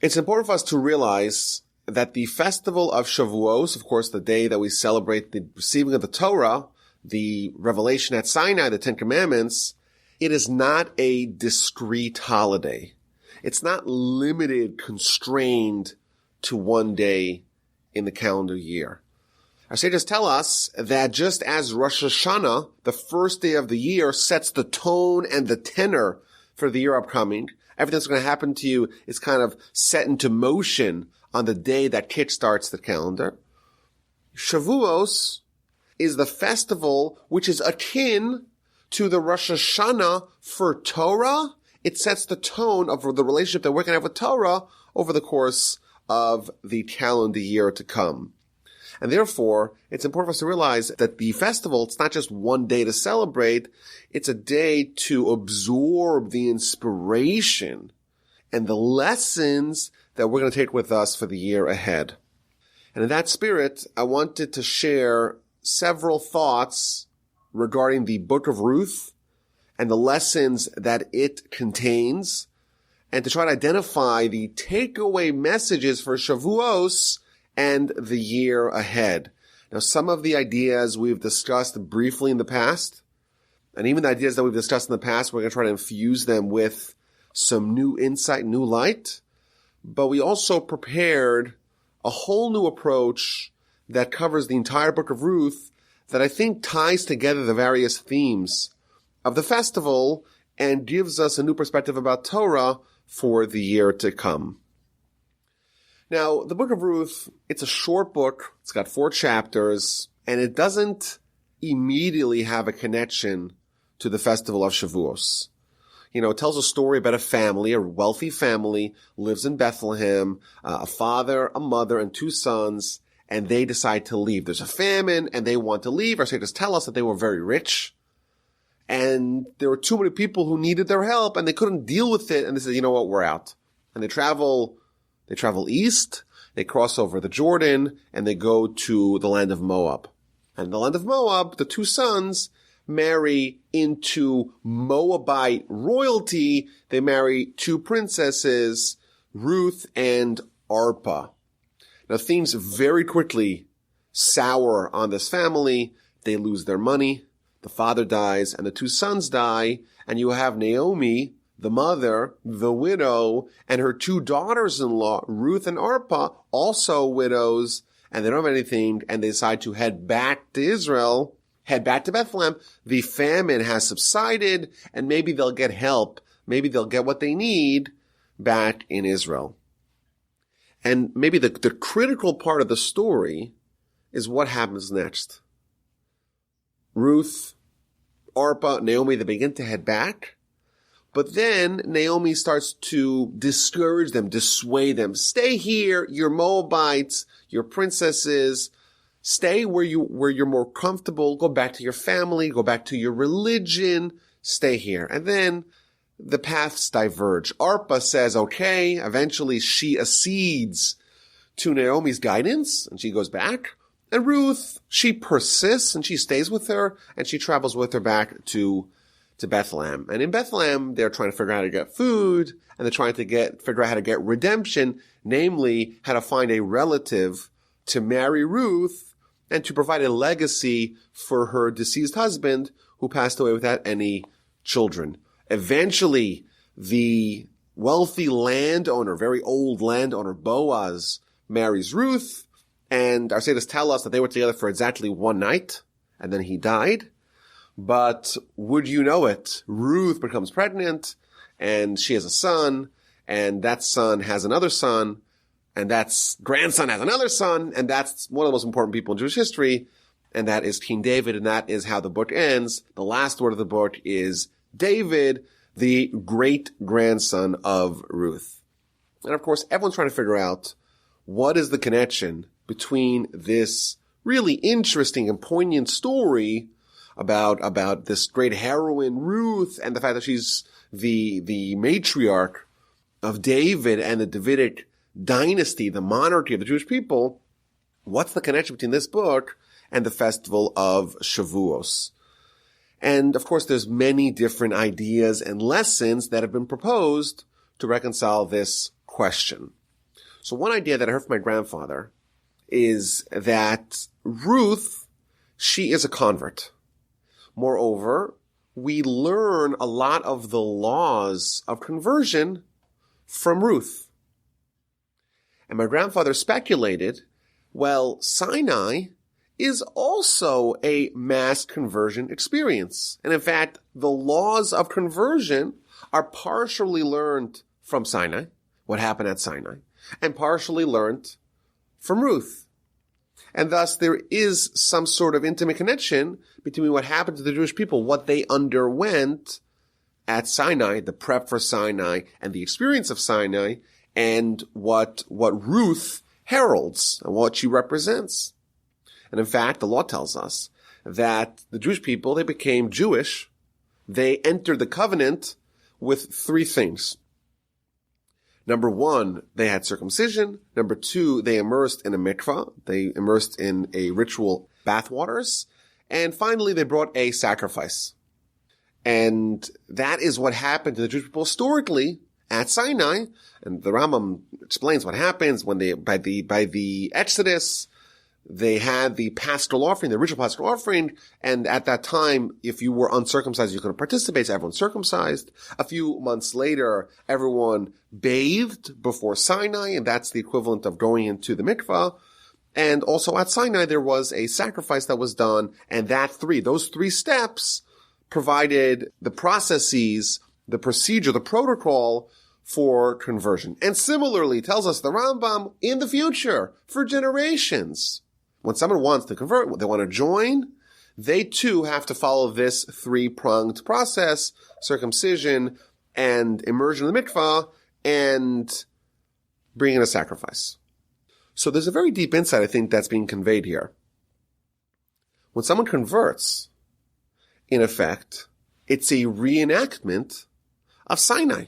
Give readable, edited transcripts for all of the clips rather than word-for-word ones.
It's important for us to realize that the Festival of Shavuos, of course, the day that we celebrate the receiving of the Torah, the revelation at Sinai, the Ten Commandments, it is not a discrete holiday. It's not limited, constrained to one day in the calendar year. Our sages tell us that just as Rosh Hashanah, the first day of the year, sets the tone and the tenor for the year upcoming, everything that's going to happen to you is kind of set into motion on the day that kickstarts the calendar. Shavuos is the festival which is akin to the Rosh Hashanah for Torah. It sets the tone of the relationship that we're going to have with Torah over the course of the calendar year to come. And therefore, it's important for us to realize that the festival, it's not just one day to celebrate, it's a day to absorb the inspiration and the lessons that we're going to take with us for the year ahead. And in that spirit, I wanted to share several thoughts regarding the Book of Ruth and the lessons that it contains, and to try to identify the takeaway messages for Shavuos and the year ahead. Now, some of the ideas we've discussed briefly in the past, and even the ideas that we've discussed in the past, we're going to try to infuse them with some new insight, new light. But we also prepared a whole new approach that covers the entire Book of Ruth that I think ties together the various themes of the festival and gives us a new perspective about Torah for the year to come. Now, the Book of Ruth, it's a short book. It's got 4 chapters, and it doesn't immediately have a connection to the Festival of Shavuos. You know, it tells a story about a family, a wealthy family, lives in Bethlehem, a father, a mother, and 2 sons, and they decide to leave. There's a famine, and they want to leave. Our sages tell us that they were very rich, and there were too many people who needed their help, and they couldn't deal with it, and they said, you know what, we're out. And they travel east, they cross over the Jordan, and they go to the land of Moab. And in the land of Moab, the 2 sons marry into Moabite royalty. They marry 2 princesses, Ruth and Orpah. Now, things very quickly sour on this family. They lose their money. The father dies, and the 2 sons die, and you have Naomi, the mother, the widow, and her 2 daughters-in-law, Ruth and Orpah, also widows, and they don't have anything, and they decide to head back to Israel, head back to Bethlehem. The famine has subsided, and maybe they'll get help. Maybe they'll get what they need back in Israel. And maybe the critical part of the story is what happens next. Ruth, Orpah, Naomi, they begin to head back. But then Naomi starts to discourage them, dissuade them. Stay here, you're Moabites, you're princesses. Stay where you're more comfortable. Go back to your family, go back to your religion. Stay here. And then the paths diverge. Orpah says, okay. Eventually she accedes to Naomi's guidance, and she goes back. And Ruth, she persists, and she stays with her, and she travels with her back to Bethlehem. And in Bethlehem, they're trying to figure out how to get food, and they're trying to figure out how to get redemption, namely how to find a relative to marry Ruth and to provide a legacy for her deceased husband who passed away without any children. Eventually, the wealthy landowner, very old landowner, Boaz, marries Ruth, and our sages tell us that they were together for exactly 1 night, and then he died. But would you know it, Ruth becomes pregnant, and she has a son, and that son has another son, and that grandson has another son, and that's one of the most important people in Jewish history, and that is King David, and that is how the book ends. The last word of the book is David, the great-grandson of Ruth. And of course, everyone's trying to figure out what is the connection between this really interesting and poignant story about this great heroine, Ruth, and the fact that she's the matriarch of David and the Davidic dynasty, the monarchy of the Jewish people. What's the connection between this book and the Festival of Shavuos? And of course, there's many different ideas and lessons that have been proposed to reconcile this question. So one idea that I heard from my grandfather is that Ruth, she is a convert. Moreover, we learn a lot of the laws of conversion from Ruth. And my grandfather speculated, well, Sinai is also a mass conversion experience. And in fact, the laws of conversion are partially learned from Sinai, what happened at Sinai, and partially learned from Ruth. And thus there is some sort of intimate connection between what happened to the Jewish people, what they underwent at Sinai, the prep for Sinai, and the experience of Sinai, and what Ruth heralds and what she represents. And in fact, the law tells us that the Jewish people, they became Jewish. They entered the covenant with three things. Number one, they had circumcision. Number two, they immersed in a mikvah. They immersed in a ritual bathwaters. And finally, they brought a sacrifice. And that is what happened to the Jewish people historically at Sinai. And the Rambam explains what happens when by the Exodus, they had the paschal offering, the ritual paschal offering, and at that time, if you were uncircumcised, you couldn't participate, so everyone's circumcised. A few months later, everyone bathed before Sinai, and that's the equivalent of going into the mikvah. And also at Sinai, there was a sacrifice that was done, and those three steps provided the processes, the procedure, the protocol for conversion. And similarly, tells us the Rambam, in the future, for generations, when someone wants to convert, they want to join, they too have to follow this three-pronged process, circumcision and immersion in the mikvah, and bring in a sacrifice. So there's a very deep insight, I think, that's being conveyed here. When someone converts, in effect, it's a reenactment of Sinai.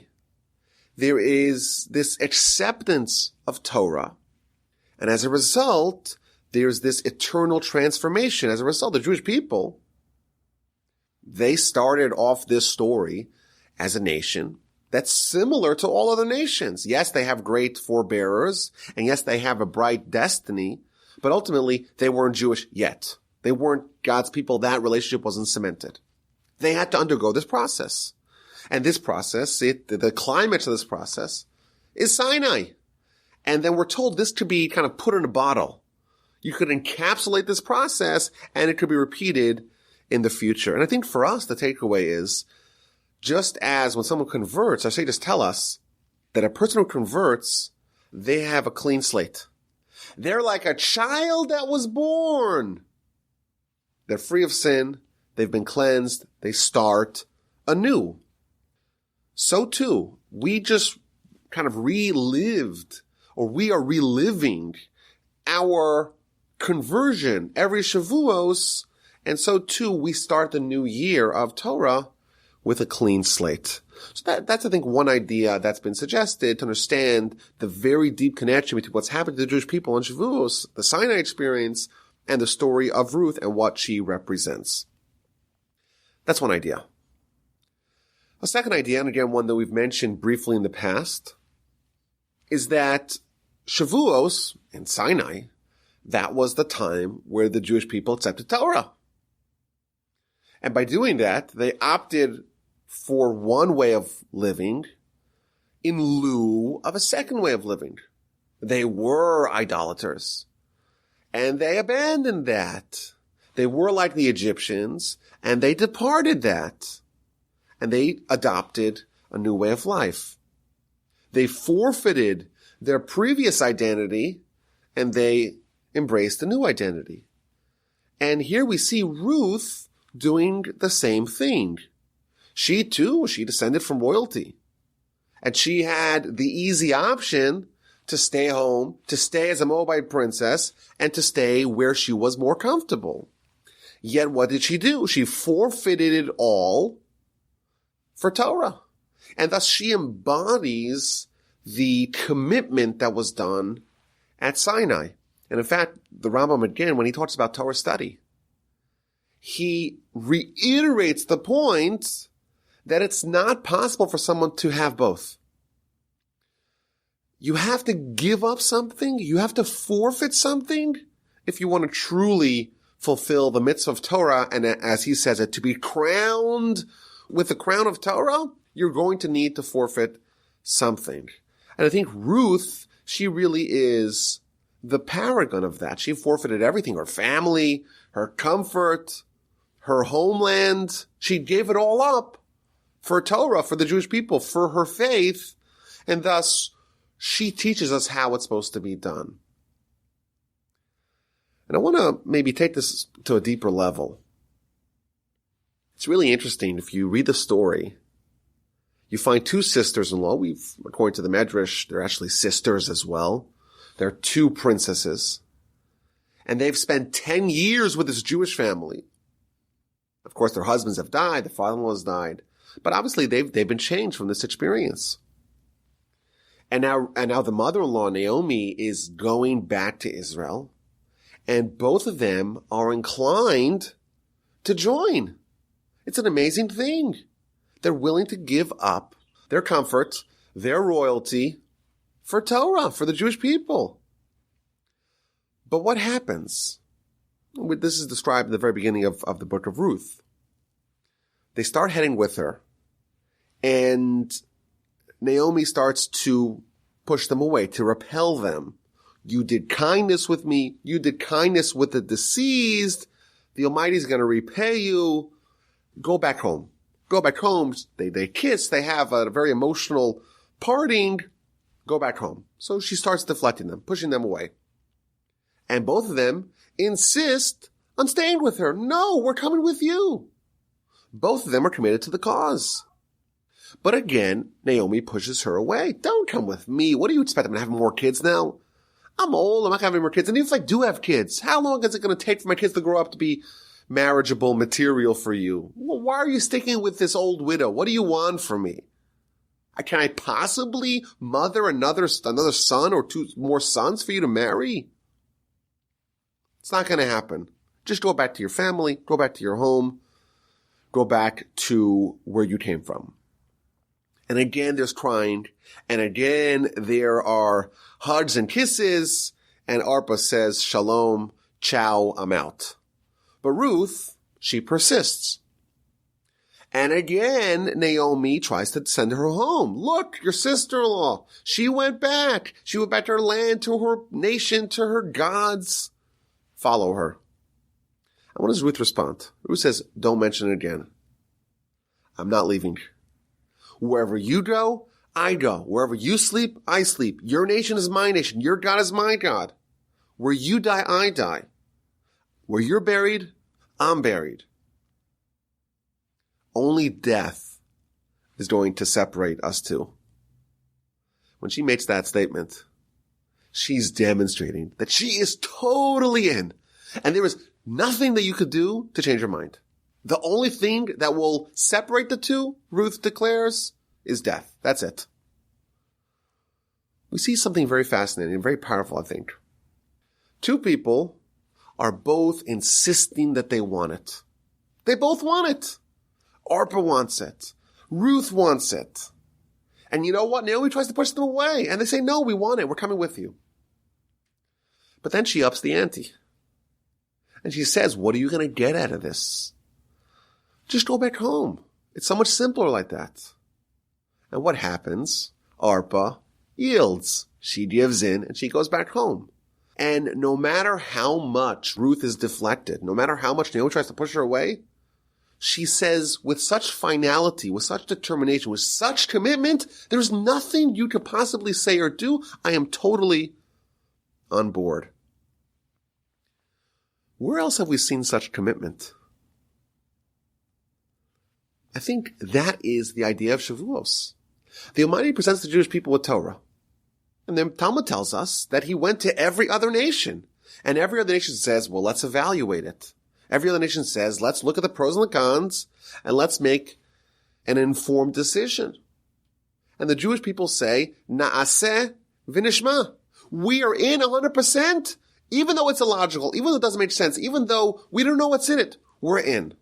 There is this acceptance of Torah, and as a result, there's this eternal transformation. As a result, the Jewish people, they started off this story as a nation that's similar to all other nations. Yes, they have great forebearers, and yes, they have a bright destiny, but ultimately, they weren't Jewish yet. They weren't God's people. That relationship wasn't cemented. They had to undergo this process. And this process, the climax of this process, is Sinai. And then we're told this could be kind of put in a bottle. You could encapsulate this process, and it could be repeated in the future. And I think for us, the takeaway is, just as when someone converts, our sages tell us that a person who converts, they have a clean slate. They're like a child that was born. They're free of sin. They've been cleansed. They start anew. So too, we just kind of relived, or we are reliving our conversion every Shavuos, and so too we start the new year of Torah with a clean slate. So that's, I think, one idea that's been suggested to understand the very deep connection between what's happened to the Jewish people on Shavuos, the Sinai experience, and the story of Ruth and what she represents. That's one idea. A second idea, and again one that we've mentioned briefly in the past, is that Shavuos in Sinai, that was the time where the Jewish people accepted Torah. And by doing that, they opted for one way of living in lieu of a second way of living. They were idolaters, and they abandoned that. They were like the Egyptians, and they departed that, and they adopted a new way of life. They forfeited their previous identity, and they embraced a new identity. And here we see Ruth doing the same thing. She descended from royalty. And she had the easy option to stay home, to stay as a Moabite princess, and to stay where she was more comfortable. Yet what did she do? She forfeited it all for Torah. And thus she embodies the commitment that was done at Sinai. And in fact, the Rambam, again, when he talks about Torah study, he reiterates the point that it's not possible for someone to have both. you have to give up something. You have to forfeit something if you want to truly fulfill the mitzvah of Torah. And as he says it, to be crowned with the crown of Torah, you're going to need to forfeit something. And I think Ruth, she really is the paragon of that. She forfeited everything, her family, her comfort, her homeland. She gave it all up for Torah, for the Jewish people, for her faith. And thus, she teaches us how it's supposed to be done. And I want to maybe take this to a deeper level. It's really interesting. If you read the story, you find two sisters-in-law. According to the Medrash, they're actually sisters as well. They're two princesses. And they've spent 10 years with this Jewish family. Of course, their husbands have died. Their father-in-law has died. But obviously, they've been changed from this experience. And now the mother-in-law, Naomi, is going back to Israel. And both of them are inclined to join. It's an amazing thing. They're willing to give up their comfort, their royalty, for Torah, for the Jewish people. But what happens? This is described at the very beginning of the Book of Ruth. They start heading with her, and Naomi starts to push them away, to repel them. You did kindness with me. You did kindness with the deceased. The Almighty is going to repay you. Go back home. Go back home. They kiss. They have a very emotional parting. Go back home. So she starts deflecting them, pushing them away. And both of them insist on staying with her. No, we're coming with you. Both of them are committed to the cause. But again, Naomi pushes her away. Don't come with me. What do you expect? I'm going to have more kids now? I'm old. I'm not going to have any more kids. And even if I do have kids, how long is it going to take for my kids to grow up to be marriageable material for you? Well, why are you sticking with this old widow? What do you want from me? Can I possibly mother another son or two more sons for you to marry? It's not going to happen. Just go back to your family. Go back to your home. Go back to where you came from. And again, there's crying. And again, there are hugs and kisses. And Arpa says, shalom, ciao, I'm out. But Ruth, she persists. And again, Naomi tries to send her home. Look, your sister-in-law, she went back. She went back to her land, to her nation, to her gods. Follow her. And what does Ruth respond? Ruth says, don't mention it again. I'm not leaving. Wherever you go, I go. Wherever you sleep, I sleep. Your nation is my nation. Your God is my God. Where you die, I die. Where you're buried, I'm buried. Only death is going to separate us two. When she makes that statement, she's demonstrating that she is totally in. And there is nothing that you could do to change her mind. The only thing that will separate the two, Ruth declares, is death. That's it. We see something very fascinating and very powerful, I think. Two people are both insisting that they want it. They both want it. Arpa wants it. Ruth wants it. And you know what? Naomi tries to push them away. And they say, no, we want it. We're coming with you. But then she ups the ante. And she says, what are you going to get out of this? Just go back home. It's so much simpler like that. And what happens? Arpa yields. She gives in and she goes back home. And no matter how much Ruth is deflected, no matter how much Naomi tries to push her away, she says with such finality, with such determination, with such commitment, there's nothing you could possibly say or do. I am totally on board. Where else have we seen such commitment? I think that is the idea of Shavuos. The Almighty presents the Jewish people with Torah. And then Talmud tells us that he went to every other nation. And every other nation says, well, let's evaluate it. Every other nation says, let's look at the pros and the cons, and let's make an informed decision. And the Jewish people say, Na'aseh v'nishma. We are in 100%, even though it's illogical, even though it doesn't make sense, even though we don't know what's in it, we're in.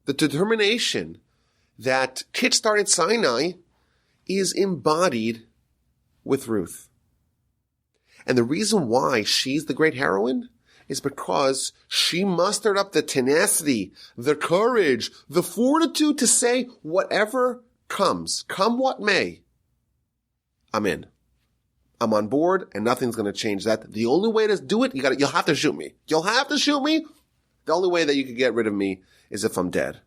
The determination that kick-started Sinai is embodied with Ruth. And the reason why she's the great heroine is because she mustered up the tenacity, the courage, the fortitude to say, whatever comes, come what may, I'm in. I'm on board and nothing's going to change that. The only way to do it, you'll have to shoot me. You'll have to shoot me. The only way that you can get rid of me is if I'm dead.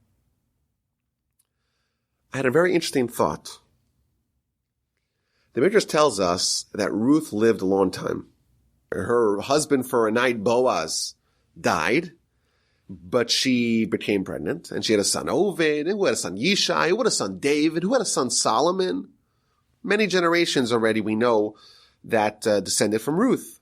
I had a very interesting thought. The Midrash tells us that Ruth lived a long time. Her husband for a night, Boaz, died, but she became pregnant, and she had a son, Oved, who had a son, Yishai, who had a son, David, who had a son, Solomon. Many generations already we know that descended from Ruth.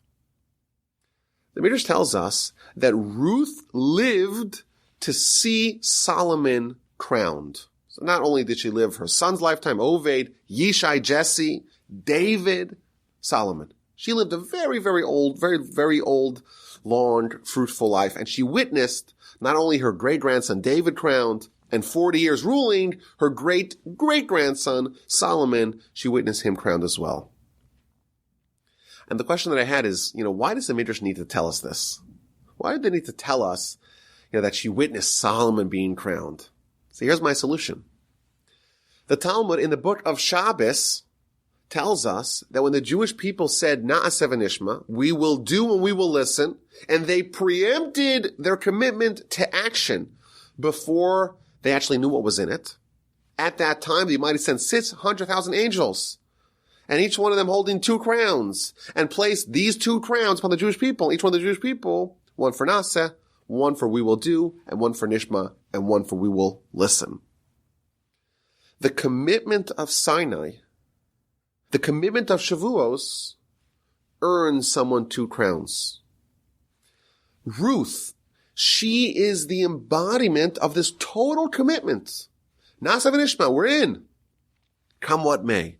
The Midrash tells us that Ruth lived to see Solomon crowned. So not only did she live her son's lifetime, Oved, Yishai, Jesse, David, Solomon. She lived a very, very old, very, very old, long, fruitful life. And she witnessed not only her great-grandson David crowned and 40 years ruling, her great-great-grandson Solomon, she witnessed him crowned as well. And the question that I had is, why does the Midrash need to tell us this? Why did they need to tell us, that she witnessed Solomon being crowned? So here's my solution. The Talmud in the Book of Shabbos tells us that when the Jewish people said, Na'aseh v'nishma, we will do and we will listen, and they preempted their commitment to action before they actually knew what was in it. At that time, the Almighty sent 600,000 angels, and each one of them holding 2 crowns, and placed these 2 crowns upon the Jewish people. Each one of the Jewish people, one for Na'aseh, one for we will do, and one for Nishma, and one for we will listen. The commitment of Sinai, the commitment of Shavuos, earns someone 2 crowns. Ruth, she is the embodiment of this total commitment. Na'aseh v'nishma, we're in. Come what may.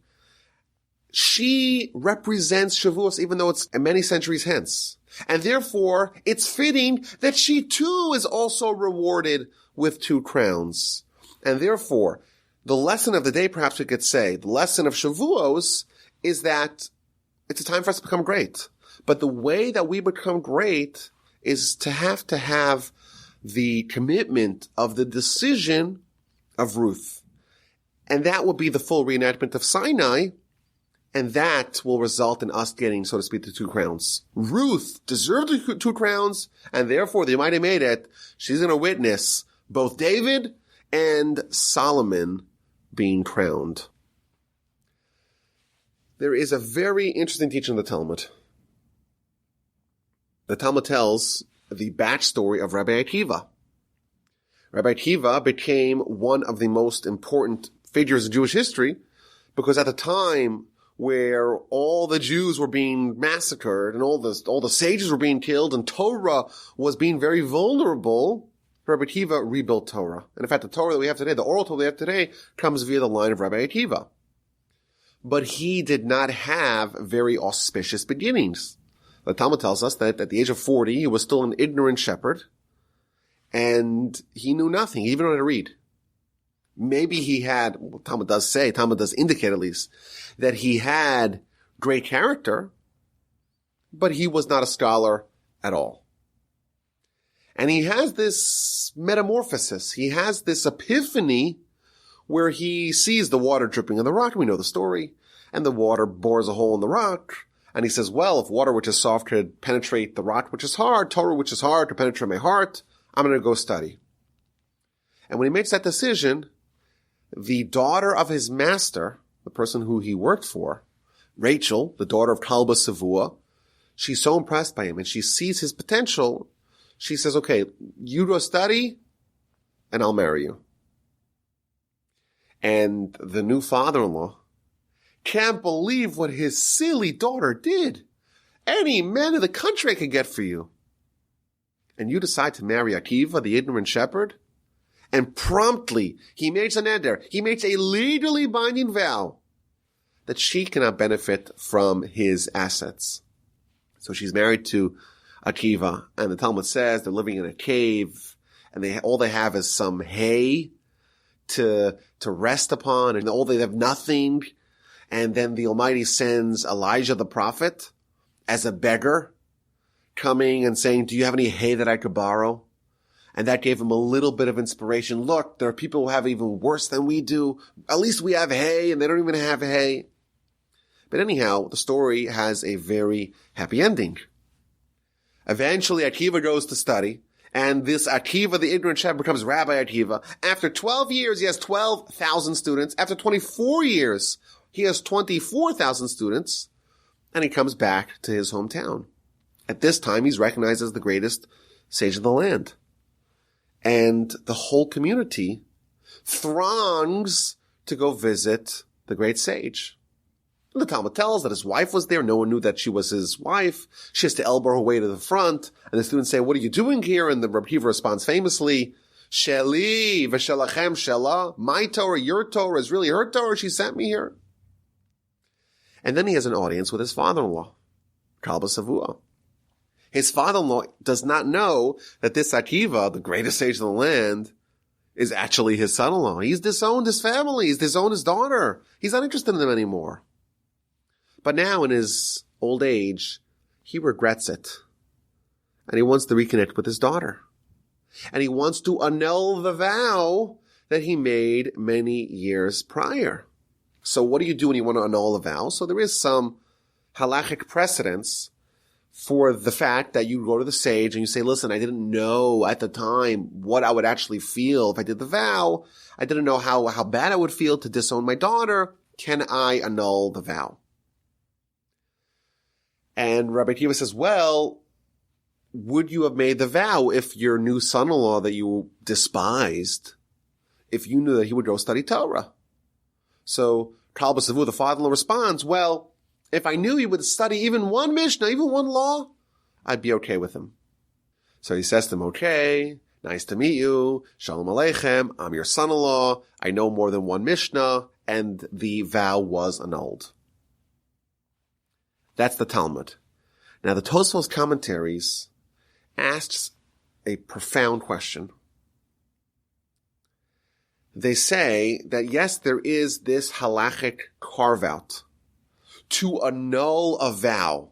She represents Shavuos even though it's many centuries hence. And therefore, it's fitting that she too is also rewarded with 2 crowns. And therefore, the lesson of the day, perhaps we could say, the lesson of Shavuos is that it's a time for us to become great. But the way that we become great is to have the commitment of the decision of Ruth. And that will be the full reenactment of Sinai, and that will result in us getting, so to speak, the 2 crowns. Ruth deserved the 2 crowns, and therefore the Almighty made it. She's going to witness both David and Solomon being crowned. There is a very interesting teaching in the Talmud. The Talmud tells the backstory of Rabbi Akiva. Rabbi Akiva became one of the most important figures in Jewish history because at the time where all the Jews were being massacred and all the sages were being killed and Torah was being very vulnerable, Rabbi Akiva rebuilt Torah. And in fact, the Torah that we have today, the oral Torah we have today, comes via the line of Rabbi Akiva. But he did not have very auspicious beginnings. The Talmud tells us that at the age of 40, he was still an ignorant shepherd, and he knew nothing. He didn't know how to read. Maybe he had, well, Talmud does indicate at least, that he had great character, but he was not a scholar at all. And he has this metamorphosis. He has this epiphany where he sees the water dripping on the rock. We know the story. And the water bores a hole in the rock. And he says, well, if water which is soft could penetrate the rock which is hard, Torah which is hard could penetrate my heart, I'm going to go study. And when he makes that decision, the daughter of his master, the person who he worked for, Rachel, the daughter of Kalba Savua, she's so impressed by him and she sees his potential. She says, okay, you go study and I'll marry you. And the new father-in-law can't believe what his silly daughter did. Any man in the country I could get for you. And you decide to marry Akiva, the ignorant shepherd? And promptly, he makes an eder. He makes a legally binding vow that she cannot benefit from his assets. So she's married to Akiva, and the Talmud says they're living in a cave, and all they have is some hay to rest upon, and they have nothing. And then the Almighty sends Elijah the prophet as a beggar, coming and saying, do you have any hay that I could borrow? And that gave him a little bit of inspiration. Look, there are people who have even worse than we do. At least we have hay, and they don't even have hay. But anyhow, the story has a very happy ending. Eventually, Akiva goes to study, and this Akiva, the ignorant shepherd, becomes Rabbi Akiva. After 12 years, he has 12,000 students. After 24 years, he has 24,000 students, and he comes back to his hometown. At this time, he's recognized as the greatest sage of the land. And the whole community throngs to go visit the great sage. And the Talmud tells that his wife was there. No one knew that she was his wife. She has to elbow her way to the front. And the students say, what are you doing here? And the Rabbi Akiva responds famously, Sheli v'shelachem shela. My Torah, your Torah is really her Torah. She sent me here. And then he has an audience with his father-in-law, Kalba Savua. His father-in-law does not know that this Akiva, the greatest sage of the land, is actually his son-in-law. He's disowned his family. He's disowned his daughter. He's not interested in them anymore. But now in his old age, he regrets it. And he wants to reconnect with his daughter. And he wants to annul the vow that he made many years prior. So what do you do when you want to annul a vow? So there is some halachic precedence for the fact that you go to the sage and you say, listen, I didn't know at the time what I would actually feel if I did the vow. I didn't know how bad I would feel to disown my daughter. Can I annul the vow? And Rabbi Akiva says, well, would you have made the vow if your new son-in-law that you despised, if you knew that he would go study Torah? So Kalba Savu, the father-in-law, responds, well, if I knew he would study even one Mishnah, even one law, I'd be okay with him. So he says to him, okay, nice to meet you. Shalom Aleichem. I'm your son-in-law. I know more than one Mishnah. And the vow was annulled. That's the Talmud. Now the Tosfos commentaries asks a profound question. They say that yes, there is this halachic carve-out to annul a vow.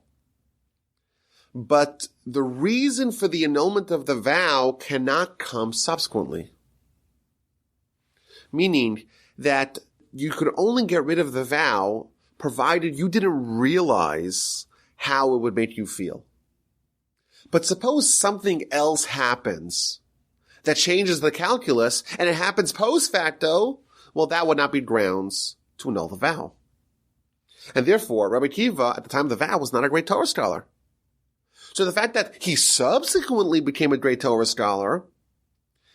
But the reason for the annulment of the vow cannot come subsequently. Meaning that you could only get rid of the vow provided you didn't realize how it would make you feel. But suppose something else happens that changes the calculus, and it happens post facto, well, that would not be grounds to annul the vow. And therefore, Rabbi Akiva, at the time of the vow, was not a great Torah scholar. So the fact that he subsequently became a great Torah scholar,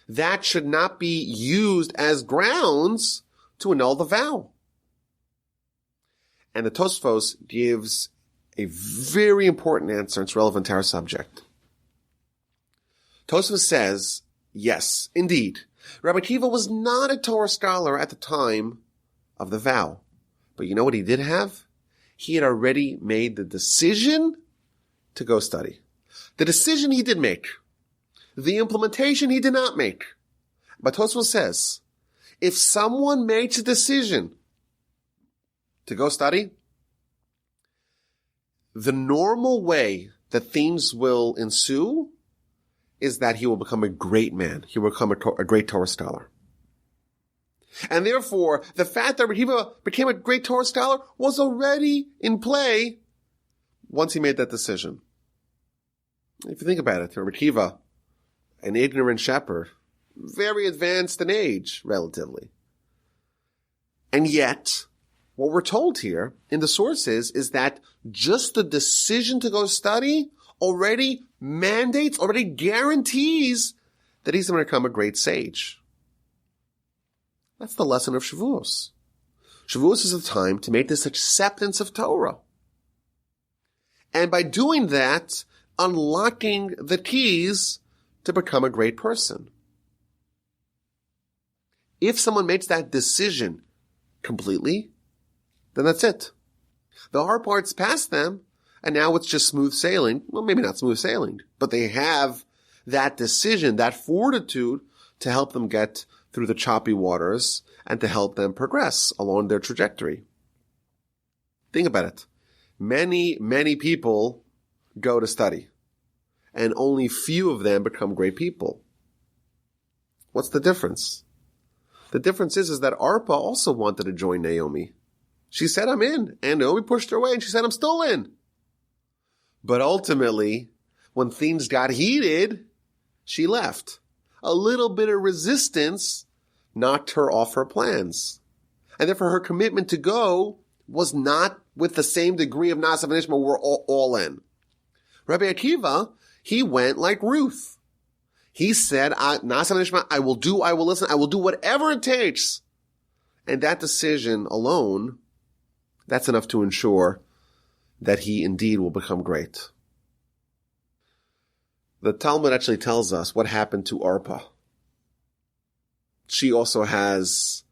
that should not be used as grounds to annul the vow. And the Tosfos gives a very important answer. It's relevant to our subject. Tosfos says, yes, indeed, Rabbi Akiva was not a Torah scholar at the time of the vow. But you know what he did have? He had already made the decision to go study. The decision he did make. The implementation he did not make. But Tosfos says, if someone makes a decision to go study, the normal way that things will ensue is that he will become a great man. He will become a great Torah scholar. And therefore, the fact that Rabbi Akiva became a great Torah scholar was already in play once he made that decision. If you think about it, Rabbi Akiva, an ignorant shepherd, very advanced in age, relatively. And yet, what we're told here in the sources is that just the decision to go study already mandates, already guarantees that he's going to become a great sage. That's the lesson of Shavuos. Shavuos is the time to make this acceptance of Torah. And by doing that, unlocking the keys to become a great person. If someone makes that decision completely, then that's it. The hard part's past them, and now it's just smooth sailing. Well, maybe not smooth sailing, but they have that decision, that fortitude to help them get through the choppy waters and to help them progress along their trajectory. Think about it. Many, many people go to study, and only few of them become great people. What's the difference? The difference is that Arpa also wanted to join Naomi. She said, I'm in. And Naomi pushed her away, and she said, I'm still in. But ultimately, when things got heated, she left. A little bit of resistance knocked her off her plans. And therefore, her commitment to go was not with the same degree of Nasav and Ishmael. We're all in. Rabbi Akiva, he went like Ruth. He said, Nasav and Ishmael, I will listen, I will do whatever it takes. And that decision alone, that's enough to ensure that he indeed will become great. The Talmud actually tells us what happened to Arpa. She also has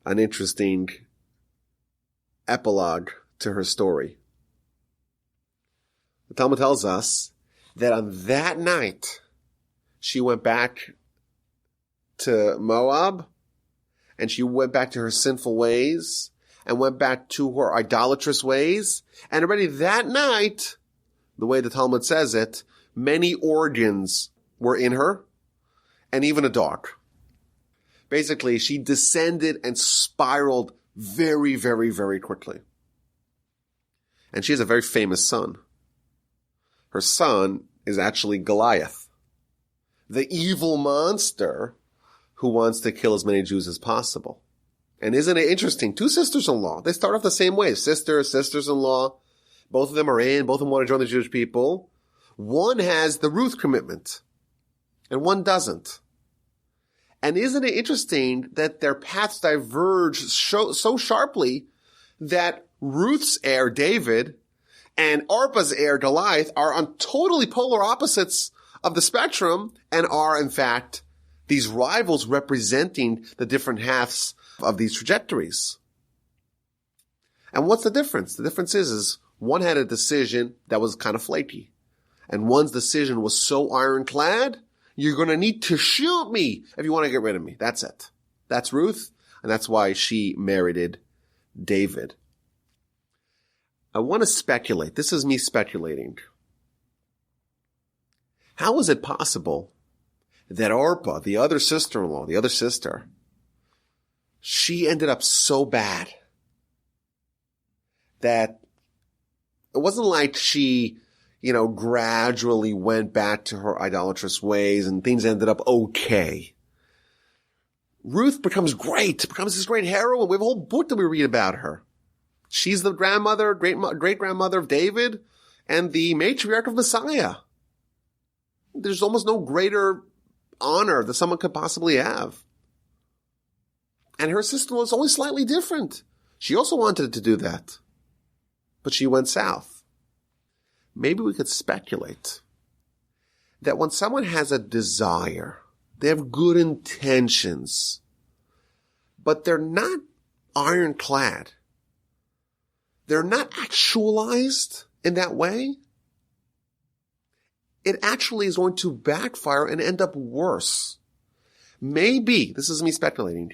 an interesting epilogue to her story. The Talmud tells us that on that night, she went back to Moab, and she went back to her sinful ways, and went back to her idolatrous ways, and already that night, the way the Talmud says it, many organs were in her, and even a dog. Basically, she descended and spiraled very, very, very quickly. And she has a very famous son. Her son is actually Goliath, the evil monster who wants to kill as many Jews as possible. And isn't it interesting? Two sisters-in-law. They start off the same way. Sisters-in-law. Both of them are in. Both of them want to join the Jewish people. One has the Ruth commitment, and one doesn't. And isn't it interesting that their paths diverge so sharply that Ruth's heir, David, and Arpa's heir, Goliath, are on totally polar opposites of the spectrum and are, in fact, these rivals representing the different halves of these trajectories. And what's the difference? The difference is one had a decision that was kind of flaky, and one's decision was so ironclad, you're going to need to shoot me if you want to get rid of me. That's it. That's Ruth, and that's why she married David. I want to speculate. This is me speculating. How is it possible that Orpah, the other sister-in-law, the other sister, she ended up so bad that it wasn't like she, gradually went back to her idolatrous ways and things ended up okay. Ruth becomes this great heroine. We have a whole book that we read about her. She's the grandmother, great-grandmother of David and the matriarch of Messiah. There's almost no greater honor that someone could possibly have. And her sister-in-law is only slightly different. She also wanted to do that, but she went south. Maybe we could speculate that when someone has a desire, they have good intentions, but they're not ironclad. They're not actualized in that way. It actually is going to backfire and end up worse. Maybe, this is me speculating,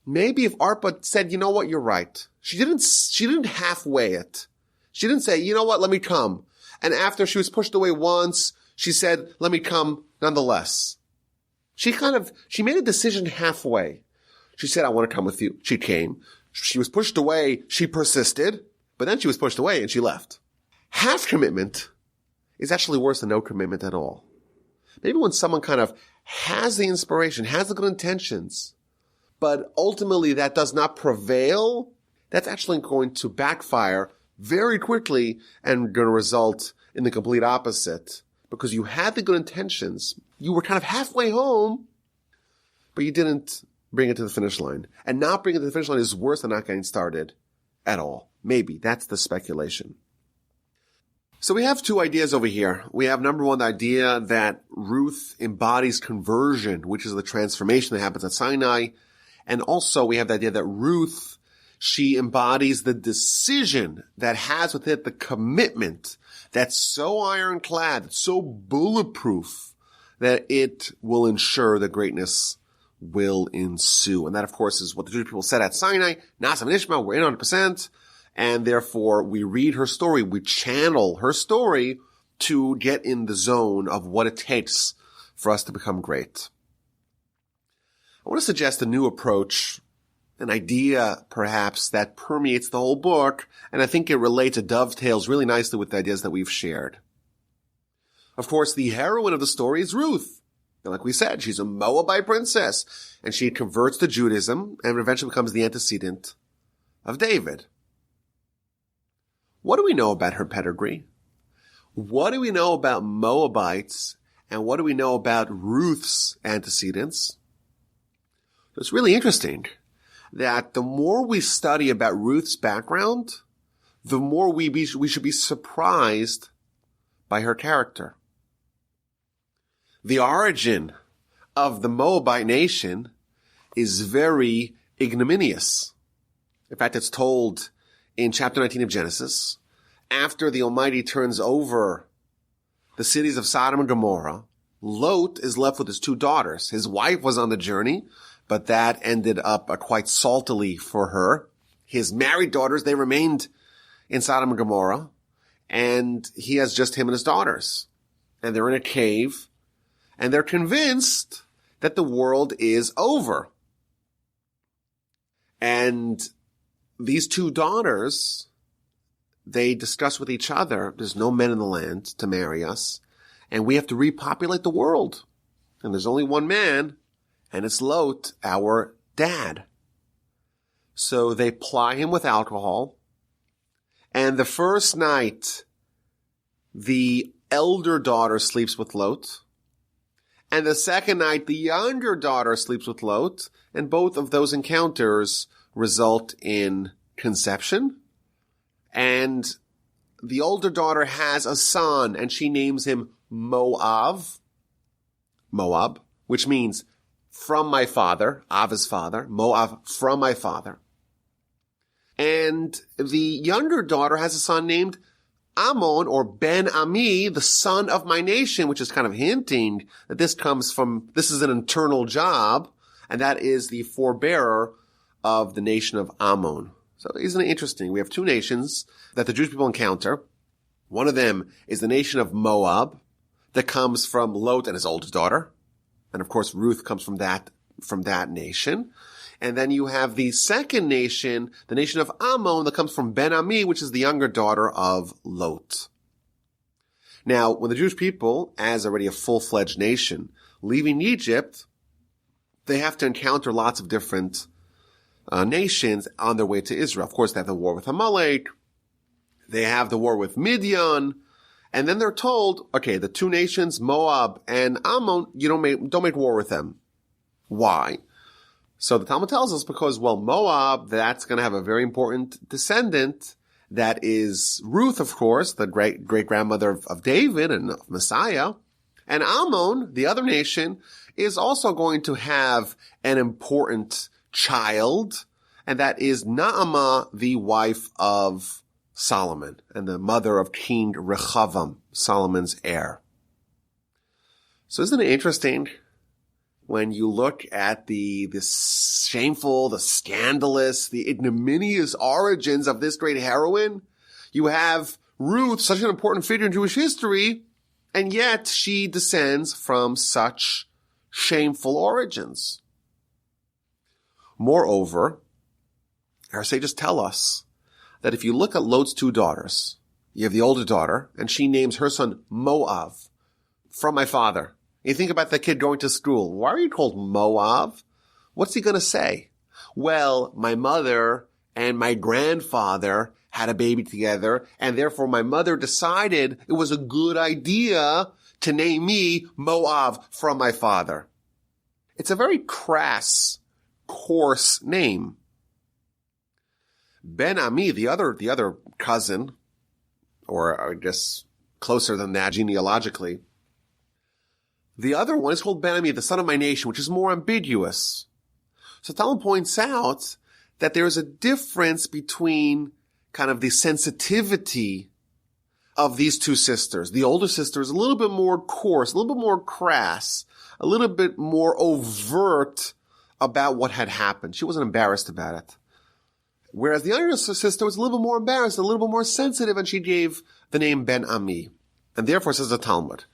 maybe if Arpa said, you know what, you're right. She didn't halfway it. She didn't say, you know what, let me come. And after she was pushed away once, she said, let me come nonetheless. She made a decision halfway. She said, I want to come with you. She came. She was pushed away. She persisted, but then she was pushed away and she left. Half commitment is actually worse than no commitment at all. Maybe when someone kind of has the inspiration, has the good intentions, but ultimately that does not prevail, that's actually going to backfire very quickly and going to result in the complete opposite. Because you had the good intentions, you were kind of halfway home, but you didn't bring it to the finish line. And not bringing it to the finish line is worse than not getting started at all. Maybe. That's the speculation. So we have two ideas over here. We have number one, the idea that Ruth embodies conversion, which is the transformation that happens at Sinai. And also we have the idea that Ruth, she embodies the decision that has with it the commitment that's so ironclad, that's so bulletproof that it will ensure that greatness will ensue. And that, of course, is what the Jewish people said at Sinai. Nasav and Ishmael were in 100%. And therefore, we read her story, we channel her story to get in the zone of what it takes for us to become great. I want to suggest a new approach, an idea perhaps that permeates the whole book, and I think it relates, it dovetails really nicely with the ideas that we've shared. Of course, the heroine of the story is Ruth. And like we said, she's a Moabite princess, and she converts to Judaism and eventually becomes the antecedent of David. What do we know about her pedigree? What do we know about Moabites? And what do we know about Ruth's antecedents? It's really interesting that the more we study about Ruth's background, the more we should be surprised by her character. The origin of the Moabite nation is very ignominious. In fact, it's told in chapter 19 of Genesis, after the Almighty turns over the cities of Sodom and Gomorrah, Lot is left with his 2 daughters. His wife was on the journey, but that ended up quite saltily for her. His married daughters, they remained in Sodom and Gomorrah, and he has just him and his daughters. And they're in a cave, and they're convinced that the world is over. And these 2 daughters, they discuss with each other, there's no men in the land to marry us, and we have to repopulate the world. And there's only one man, and it's Lot, our dad. So they ply him with alcohol, and the first night, the elder daughter sleeps with Lot, and the second night, the younger daughter sleeps with Lot, and both of those encounters result in conception. And the older daughter has a son, and she names him Moab, which means from my father, Av is father, Moab from my father. And the younger daughter has a son named Ammon, or Ben Ami, the son of my nation, which is kind of hinting that this is an internal job, and that is the forebearer of the nation of Ammon. So isn't it interesting? We have 2 nations that the Jewish people encounter. One of them is the nation of Moab that comes from Lot and his oldest daughter. And of course, Ruth comes from that nation. And then you have the second nation, the nation of Ammon, that comes from Ben Ami, which is the younger daughter of Lot. Now, when the Jewish people, as already a full-fledged nation, leaving Egypt, they have to encounter lots of different nations on their way to Israel. Of course, they have the war with Amalek. They have the war with Midian. And then they're told, okay, the 2 nations, Moab and Ammon, you don't make war with them. Why? So the Talmud tells us because, Moab, that's going to have a very important descendant. That is Ruth, of course, the great-grandmother of David and of Messiah. And Ammon, the other nation, is also going to have an important child, and that is Naamah, the wife of Solomon and the mother of King Rehoboam, Solomon's heir. So isn't it interesting when you look at the shameful, the scandalous, the ignominious origins of this great heroine? You have Ruth, such an important figure in Jewish history, and yet she descends from such shameful origins. Moreover, our sages tell us that if you look at Lot's 2 daughters, you have the older daughter, and she names her son Moab, from my father. You think about the kid going to school. Why are you called Moab? What's he going to say? Well, my mother and my grandfather had a baby together, and therefore my mother decided it was a good idea to name me Moab from my father. It's a very crass, coarse name. Ben Ami, the other cousin, or I guess closer than that genealogically, the other one is called Ben Ami, the son of my nation, which is more ambiguous. So Talmud points out that there is a difference between kind of the sensitivity of these 2 sisters. The older sister is a little bit more coarse, a little bit more crass, a little bit more overt about what had happened. She wasn't embarrassed about it. Whereas the younger sister was a little bit more embarrassed, a little bit more sensitive, and she gave the name Ben Ami. And therefore, says the Talmud,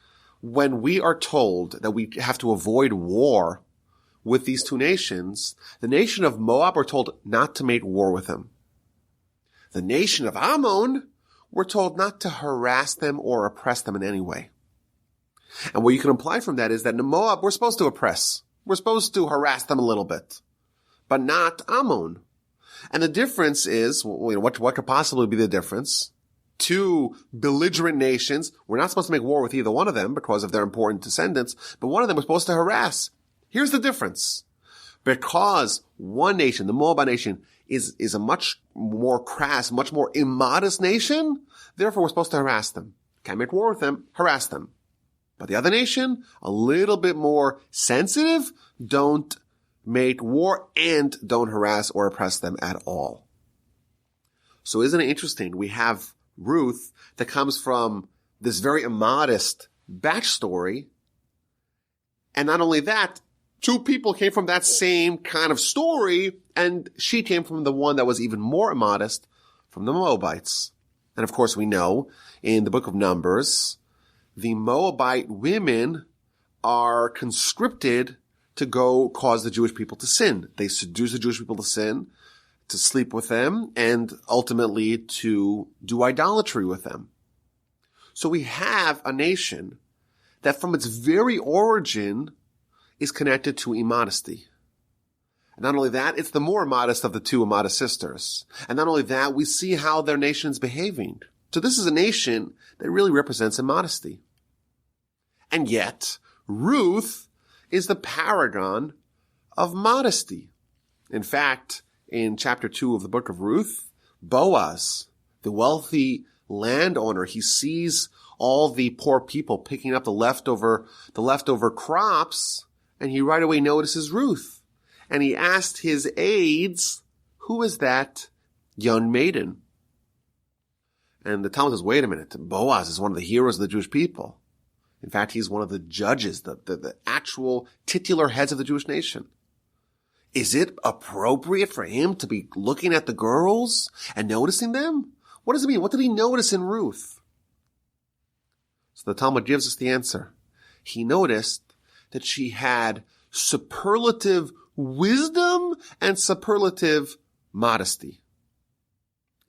when we are told that we have to avoid war with these two nations, the nation of Moab were told not to make war with them. The nation of Ammon were told not to harass them or oppress them in any way. And what you can imply from that is that in Moab, we're supposed to oppress. We're supposed to harass them a little bit, but not Ammon. And the difference is, what could possibly be the difference? Two belligerent nations. We're not supposed to make war with either one of them because of their important descendants, but one of them was supposed to harass. Here's the difference. Because one nation, the Moabite nation, is a much more crass, much more immodest nation, therefore we're supposed to harass them. Can't make war with them, harass them. But the other nation, a little bit more sensitive, don't make war and don't harass or oppress them at all. So isn't it interesting? We have Ruth that comes from this very immodest backstory. And not only that, two people came from that same kind of story, and she came from the one that was even more immodest, from the Moabites. And of course we know in the book of Numbers, the Moabite women are conscripted to go cause the Jewish people to sin. They seduce the Jewish people to sin, to sleep with them, and ultimately to do idolatry with them. So we have a nation that from its very origin is connected to immodesty. And not only that, it's the more immodest of the two immodest sisters. And not only that, we see how their nation's behaving. So this is a nation that really represents immodesty. And yet, Ruth is the paragon of modesty. In fact, in chapter 2 of the Book of Ruth, Boaz, the wealthy landowner, he sees all the poor people picking up the leftover crops, and he right away notices Ruth. And he asked his aides, who is that young maiden? And the Talmud says, wait a minute, Boaz is one of the heroes of the Jewish people. In fact, he's one of the judges, the actual titular heads of the Jewish nation. Is it appropriate for him to be looking at the girls and noticing them? What does it mean? What did he notice in Ruth? So the Talmud gives us the answer. He noticed that she had superlative wisdom and superlative modesty.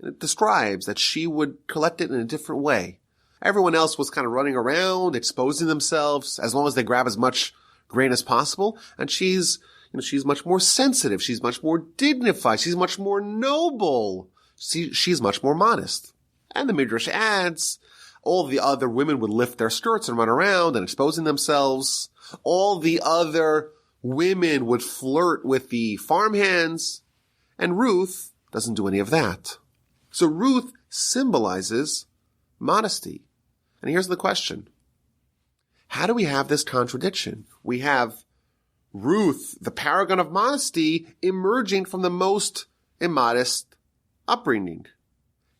And it describes that she would collect it in a different way. Everyone else was kind of running around, exposing themselves, as long as they grab as much grain as possible. And she's much more sensitive. She's much more dignified. She's much more noble. She's much more modest. And the Midrash adds, all the other women would lift their skirts and run around and exposing themselves. All the other women would flirt with the farmhands. And Ruth doesn't do any of that. So Ruth symbolizes modesty. And here's the question. How do we have this contradiction? We have Ruth, the paragon of modesty, emerging from the most immodest upbringing.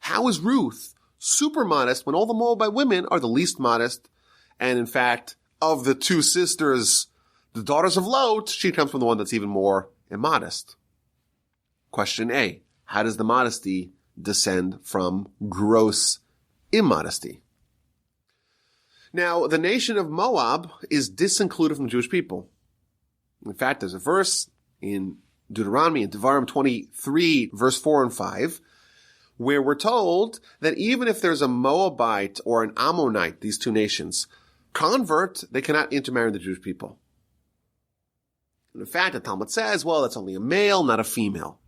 How is Ruth super modest when all the Moabite women are the least modest? And in fact, of the two sisters, the daughters of Lot, she comes from the one that's even more immodest. Question A. How does the modesty descend from gross immodesty? Now, the nation of Moab is disincluded from the Jewish people. In fact, there's a verse in Deuteronomy, in Devarim 23, verse 4 and 5, where we're told that even if there's a Moabite or an Ammonite, these two nations, convert, they cannot intermarry with the Jewish people. And in fact, the Talmud says, well, that's only a male, not a female.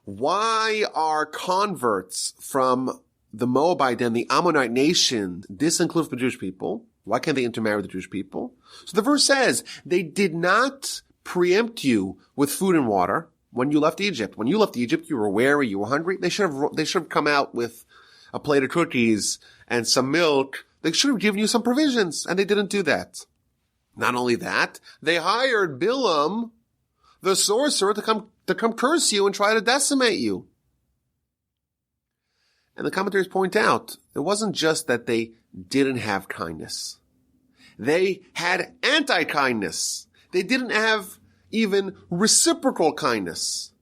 Why are converts from the Moabite and the Ammonite nation disincluded from the Jewish people? Why can't they intermarry with the Jewish people? So the verse says, they did not preempt you with food and water when you left Egypt. When you left Egypt, you were weary, you were hungry. They should have come out with a plate of cookies and some milk. They should have given you some provisions, and they didn't do that. Not only that, they hired Bilam, the sorcerer, to come curse you and try to decimate you. And the commentaries point out, it wasn't just that they didn't have kindness. They had anti-kindness. They didn't have even reciprocal kindness.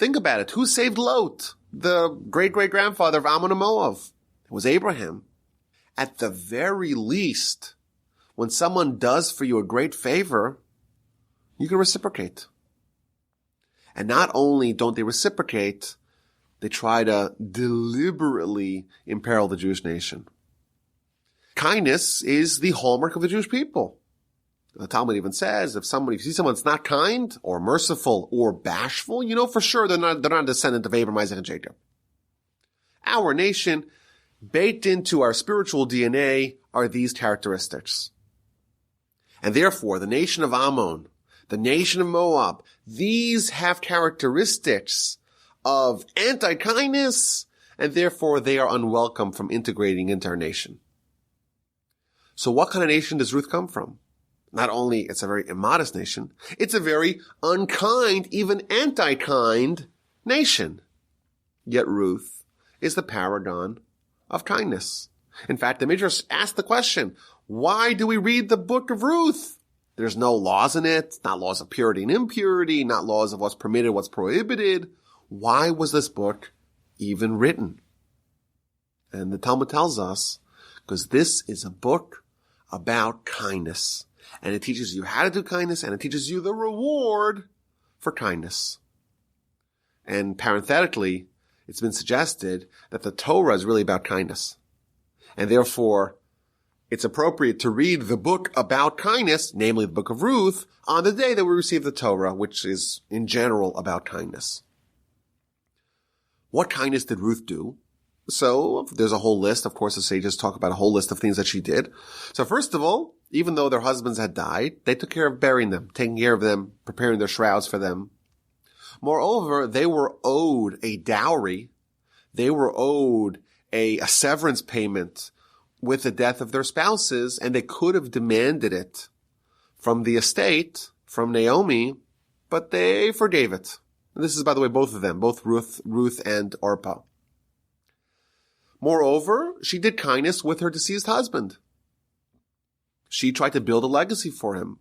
Think about it. Who saved Lot, the great-great-grandfather of Ammon and Moab? It was Abraham. At the very least, when someone does for you a great favor, you can reciprocate. And not only don't they reciprocate, they try to deliberately imperil the Jewish nation. Kindness is the hallmark of the Jewish people. The Talmud even says, if you see someone that's not kind, or merciful, or bashful, you know for sure they're not a descendant of Abraham, Isaac, and Jacob. Our nation, baked into our spiritual DNA, are these characteristics. And therefore, the nation of Ammon, the nation of Moab, these have characteristics of anti-kindness, and therefore they are unwelcome from integrating into our nation. So what kind of nation does Ruth come from? Not only it's a very immodest nation, it's a very unkind, even anti-kind nation. Yet Ruth is the paragon of kindness. In fact, the Midrash asked the question, why do we read the Book of Ruth? There's no laws in it, not laws of purity and impurity, not laws of what's permitted, what's prohibited. Why was this book even written? And the Talmud tells us, because this is a book about kindness. And it teaches you how to do kindness, and it teaches you the reward for kindness. And parenthetically, it's been suggested that the Torah is really about kindness. And therefore, it's appropriate to read the book about kindness, namely the Book of Ruth, on the day that we receive the Torah, which is in general about kindness. What kindness did Ruth do? So there's a whole list. Of course, the sages talk about a whole list of things that she did. So first of all, even though their husbands had died, they took care of burying them, taking care of them, preparing their shrouds for them. Moreover, they were owed a dowry. They were owed a severance payment with the death of their spouses, and they could have demanded it from the estate, from Naomi, but they forgave it. And this is, by the way, both of them, both Ruth and Orpah. Moreover, she did kindness with her deceased husband. She tried to build a legacy for him.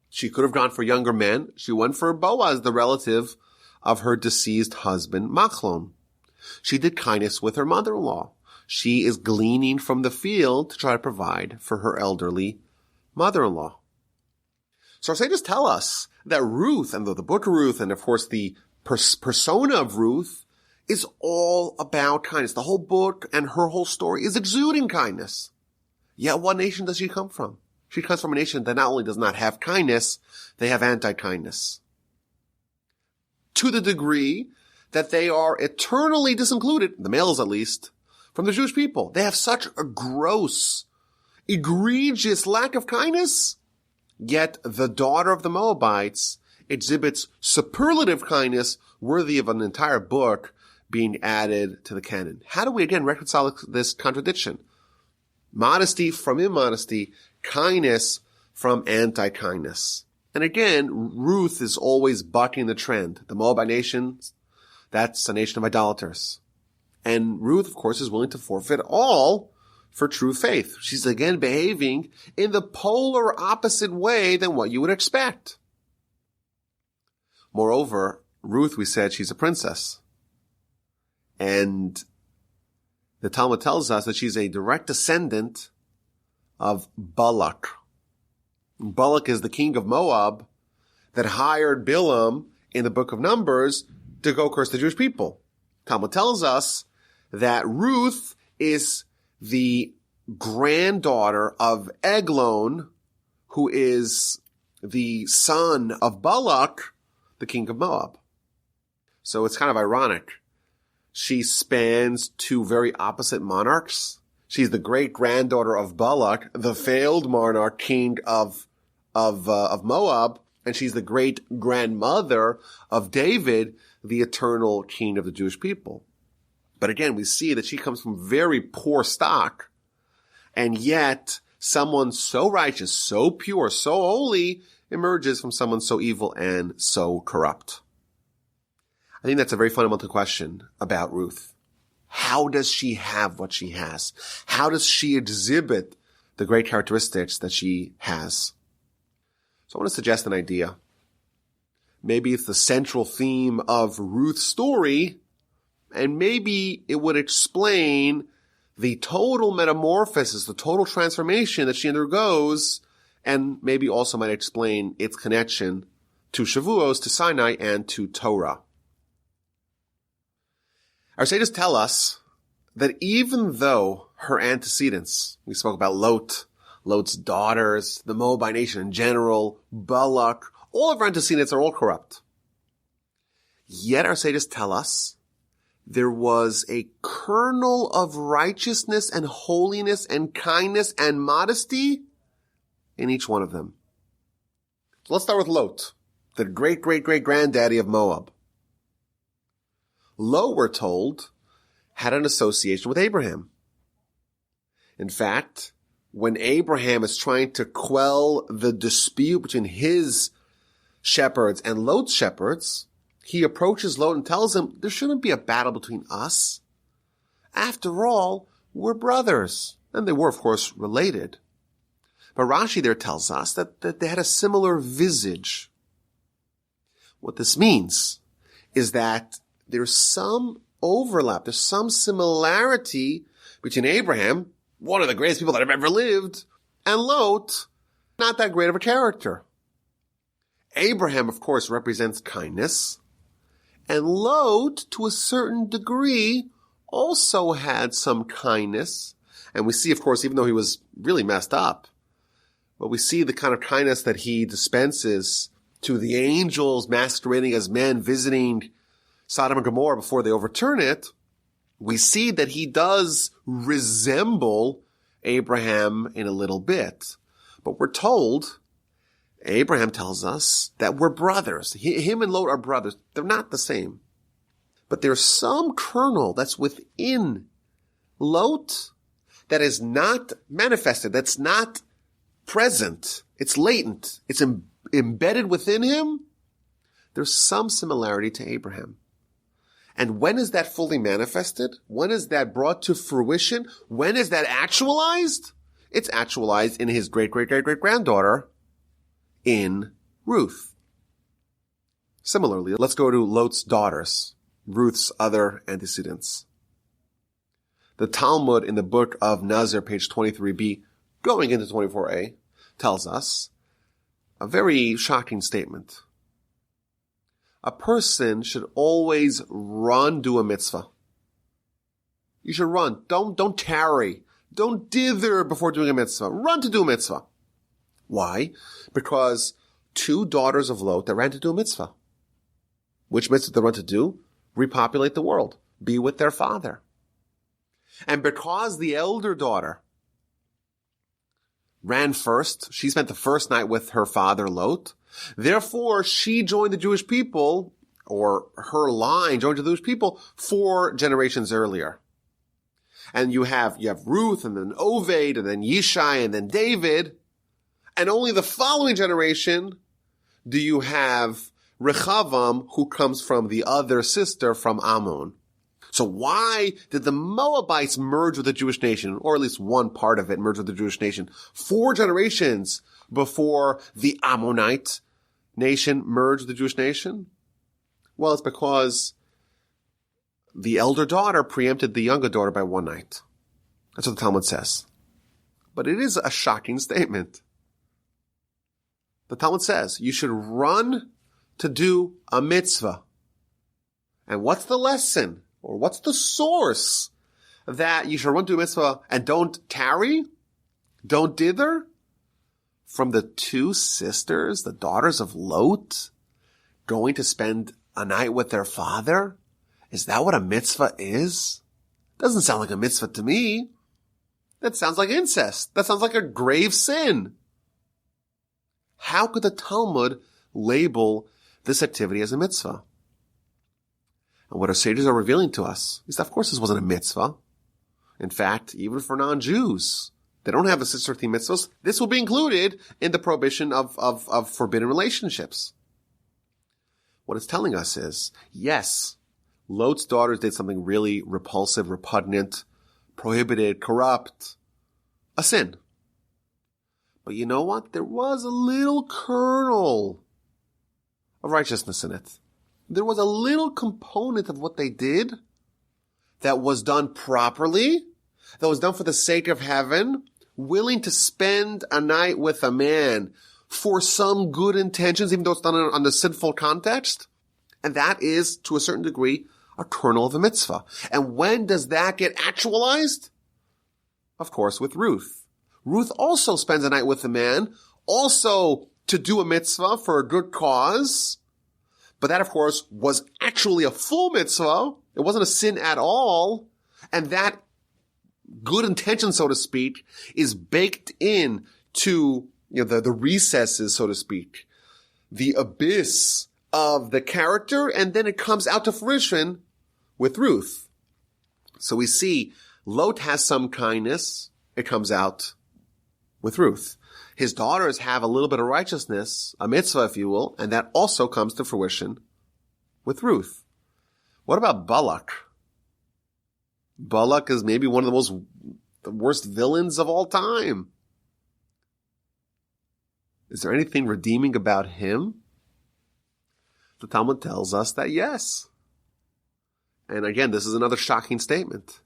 She could have gone for younger men. She went for Boaz, the relative of her deceased husband, Machlon. She did kindness with her mother-in-law. She is gleaning from the field to try to provide for her elderly mother-in-law. So our sages tell us that Ruth, and the Book of Ruth, and of course the persona of Ruth, is all about kindness. The whole book and her whole story is exuding kindness. Yet what nation does she come from? She comes from a nation that not only does not have kindness, they have anti-kindness. To the degree that they are eternally disincluded, the males at least, from the Jewish people. They have such a gross, egregious lack of kindness, yet the daughter of the Moabites exhibits superlative kindness worthy of an entire book being added to the canon. How do we again reconcile this contradiction? Modesty from immodesty, kindness from anti-kindness. And again, Ruth is always bucking the trend. The Moabite nation, that's a nation of idolaters. And Ruth, of course, is willing to forfeit all for true faith. She's again behaving in the polar opposite way than what you would expect. Moreover, Ruth, we said she's a princess. And the Talmud tells us that she's a direct descendant of Balak. Balak is the king of Moab that hired Bilam in the book of Numbers to go curse the Jewish people. Talmud tells us that Ruth is the granddaughter of Eglon, who is the son of Balak, the king of Moab. So it's kind of ironic. She spans two very opposite monarchs. She's the great-granddaughter of Balak, the failed monarch, king of Moab, and she's the great-grandmother of David, the eternal king of the Jewish people. But again, we see that she comes from very poor stock, and yet someone so righteous, so pure, so holy emerges from someone so evil and so corrupt. I think that's a very fundamental question about Ruth. How does she have what she has? How does she exhibit the great characteristics that she has? So I want to suggest an idea Maybe it's the central theme of Ruth's story, and maybe it would explain the total metamorphosis, the total transformation that she undergoes, and maybe also might explain its connection to Shavuos, to Sinai, and to Torah. Our sages tell us that even though her antecedents, we spoke about Lot's daughters, the Moabite nation in general, Balak, all of her antecedents are all corrupt. Yet our sages tell us there was a kernel of righteousness and holiness and kindness and modesty in each one of them. So let's start with Lot, the great-great-great-granddaddy of Moab. Lot, we're told, had an association with Abraham. In fact, when Abraham is trying to quell the dispute between his shepherds and Lot's shepherds, he approaches Lot and tells him, there shouldn't be a battle between us. After all, we're brothers. And they were, of course, related. But Rashi there tells us that they had a similar visage. What this means is that there's some overlap, there's some similarity between Abraham, one of the greatest people that have ever lived, and Lot, not that great of a character. Abraham, of course, represents kindness, and Lot, to a certain degree, also had some kindness. And we see, of course, even though he was really messed up, but we see the kind of kindness that he dispenses to the angels masquerading as men visiting Sodom and Gomorrah before they overturn it. We see that he does resemble Abraham in a little bit. But we're told, Abraham tells us that we're brothers. Him and Lot are brothers. They're not the same. But there's some kernel that's within Lot that is not manifested, that's not present. It's latent. It's embedded within him. There's some similarity to Abraham. And when is that fully manifested? When is that brought to fruition? When is that actualized? It's actualized in his great-great-great-great-granddaughter, in Ruth. Similarly, let's go to Lot's daughters, Ruth's other antecedents. The Talmud in the Book of Nazir, page 23b, going into 24a, tells us a very shocking statement. A person should always do a mitzvah. You should run. Don't tarry. Don't dither before doing a mitzvah. Run to do a mitzvah. Why? Because two daughters of Lot that ran to do a mitzvah. Which mitzvah they run to do? Repopulate the world. Be with their father. And because the elder daughter ran first, she spent the first night with her father Lot, therefore she joined the Jewish people, or her line joined the Jewish people 4 generations earlier. And you have Ruth, and then Oved, and then Yishai, and then David. And only the following generation do you have Rechavam, who comes from the other sister from Ammon. So why did the Moabites merge with the Jewish nation, or at least one part of it merge with the Jewish nation, 4 generations before the Ammonite nation merged with the Jewish nation? Well, it's because the elder daughter preempted the younger daughter by 1 night. That's what the Talmud says. But it is a shocking statement. The Talmud says you should run to do a mitzvah. And what's the lesson? Or what's the source that you should run to a mitzvah and don't tarry? Don't dither? From the 2 sisters, the daughters of Lot, going to spend a night with their father? Is that what a mitzvah is? Doesn't sound like a mitzvah to me. That sounds like incest. That sounds like a grave sin. How could the Talmud label this activity as a mitzvah? And what our sages are revealing to us is that, of course, this wasn't a mitzvah. In fact, even for non-Jews, they don't have the 613 mitzvahs. This will be included in the prohibition of forbidden relationships. What it's telling us is, yes, Lot's daughters did something really repulsive, repugnant, prohibited, corrupt, a sin. But you know what? There was a little kernel of righteousness in it. There was a little component of what they did that was done properly, that was done for the sake of heaven, willing to spend a night with a man for some good intentions, even though it's done on the sinful context. And that is, to a certain degree, a kernel of a mitzvah. And when does that get actualized? Of course, with Ruth. Ruth also spends a night with a man, also to do a mitzvah for a good cause. But that, of course, was actually a full mitzvah. It wasn't a sin at all. And that good intention, so to speak, is baked in to the recesses, so to speak, the abyss of the character, and then it comes out to fruition with Ruth. So we see Lot has some kindness. It comes out with Ruth. His daughters have a little bit of righteousness, a mitzvah, if you will, and that also comes to fruition with Ruth. What about Balak? Balak is maybe one of the worst villains of all time. Is there anything redeeming about him? The Talmud tells us that yes. And again, this is another shocking statement